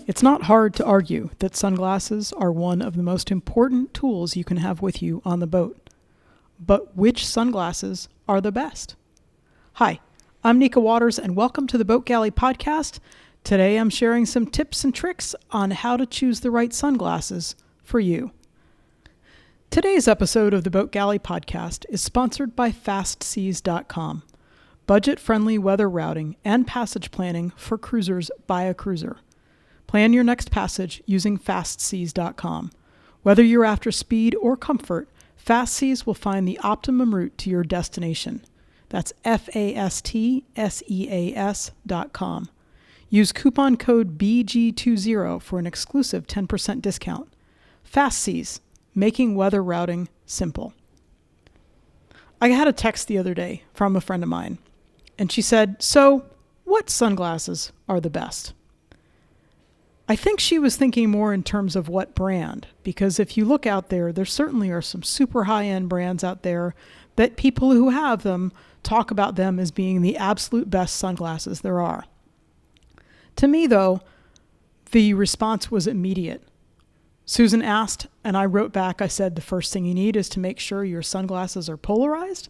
It's not hard to argue that sunglasses are one of the most important tools you can have with you on the boat. But which sunglasses are the best? Hi, I'm Nika Waters and welcome to the Boat Galley podcast. Today I'm sharing some tips and tricks on how to choose the right sunglasses for you. Today's episode of the Boat Galley podcast is sponsored by FastSeas.com, budget-friendly weather routing and passage planning for cruisers by a cruiser. Plan your next passage using FastSeas.com. Whether you're after speed or comfort, FastSeas will find the optimum route to your destination. That's FastSeas.com. Use coupon code BG20 for an exclusive 10% discount. FastSeas, making weather routing simple. I had a text the other day from a friend of mine, and she said, "So, what sunglasses are the best?" I think she was thinking more in terms of what brand, because if you look out there, there certainly are some super high-end brands out there that people who have them talk about them as being the absolute best sunglasses there are. To me, though, the response was immediate. Susan asked, and I wrote back, I said, the first thing you need is to make sure your sunglasses are polarized.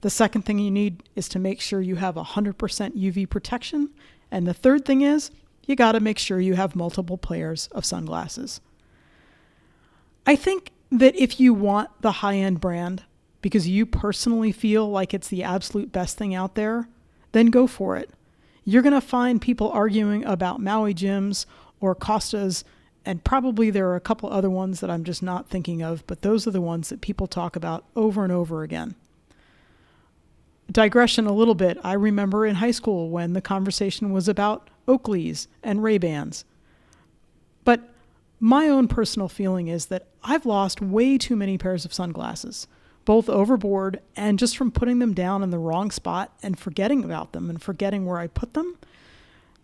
The second thing you need is to make sure you have 100% UV protection. And the third thing is, you got to make sure you have multiple pairs of sunglasses. I think that if you want the high-end brand because you personally feel like it's the absolute best thing out there, then go for it. You're going to find people arguing about Maui Jims or Costas, and probably there are a couple other ones that I'm just not thinking of, but those are the ones that people talk about over and over again. Digression a little bit, I remember in high school when the conversation was about Oakleys and Ray-Bans. But my own personal feeling is that I've lost way too many pairs of sunglasses, both overboard and just from putting them down in the wrong spot and forgetting about them and forgetting where I put them,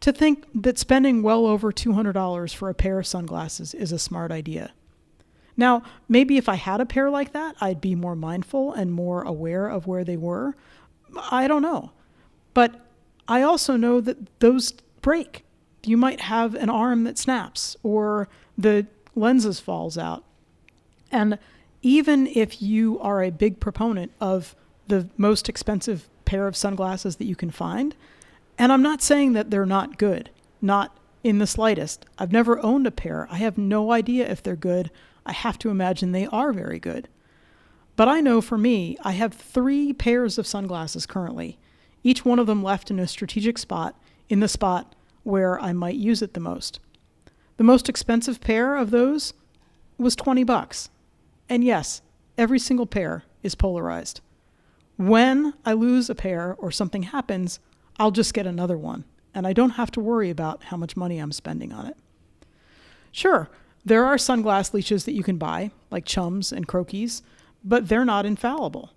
to think that spending well over $200 for a pair of sunglasses is a smart idea. Now, maybe if I had a pair like that, I'd be more mindful and more aware of where they were. I don't know. But I also know that those break. You might have an arm that snaps or the lenses falls out. And even if you are a big proponent of the most expensive pair of sunglasses that you can find, and I'm not saying that they're not good, not in the slightest. I've never owned a pair. I have no idea if they're good. I have to imagine they are very good. But I know for me, I have 3 pairs of sunglasses currently, each one of them left in a strategic spot, in the spot where I might use it the most. The most expensive pair of those was $20. And yes, every single pair is polarized. When I lose a pair or something happens, I'll just get another one, and I don't have to worry about how much money I'm spending on it. Sure, there are sunglass leashes that you can buy, like Chums and Croakies, but they're not infallible.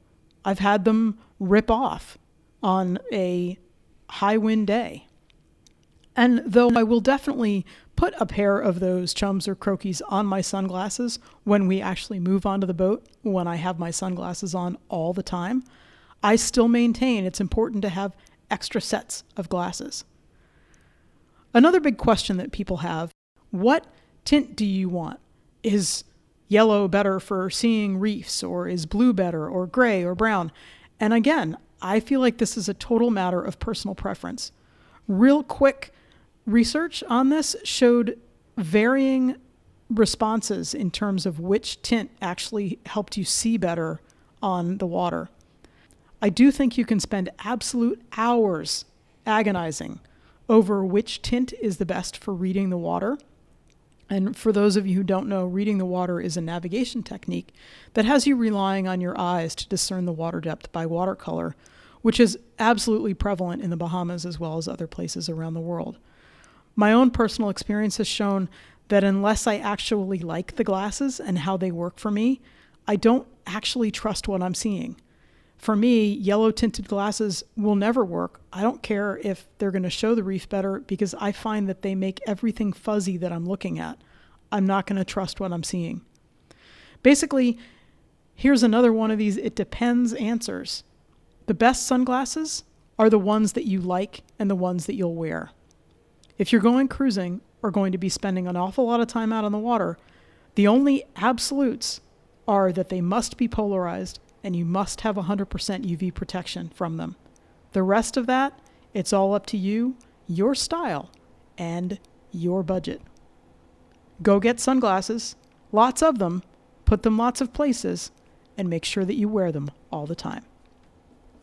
I've had them rip off on a high wind day. And though I will definitely put a pair of those Chums or Croakies on my sunglasses when we actually move onto the boat, when I have my sunglasses on all the time, I still maintain it's important to have extra sets of glasses. Another big question that people have, what tint do you want? Is yellow better for seeing reefs, or is blue better, or gray or brown? And again, I feel like this is a total matter of personal preference. Real quick research on this showed varying responses in terms of which tint actually helped you see better on the water. I do think you can spend absolute hours agonizing over which tint is the best for reading the water. And for those of you who don't know, reading the water is a navigation technique that has you relying on your eyes to discern the water depth by watercolor, which is absolutely prevalent in the Bahamas as well as other places around the world. My own personal experience has shown that unless I actually like the glasses and how they work for me, I don't actually trust what I'm seeing. For me, yellow tinted glasses will never work. I don't care if they're going to show the reef better because I find that they make everything fuzzy that I'm looking at. I'm not going to trust what I'm seeing. Basically, here's another one of these it depends answers. The best sunglasses are the ones that you like and the ones that you'll wear. If you're going cruising, are going to be spending an awful lot of time out on the water. The only absolutes are that they must be polarized and you must have 100% UV protection from them. The rest of that, it's all up to you, your style, and your budget. Go get sunglasses, lots of them, put them lots of places, and make sure that you wear them all the time.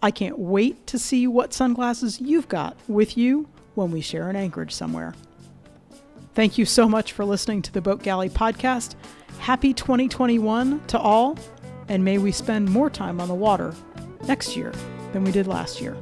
I can't wait to see what sunglasses you've got with you when we share an anchorage somewhere. Thank you so much for listening to the Boat Galley podcast. Happy 2021 to all, and may we spend more time on the water next year than we did last year.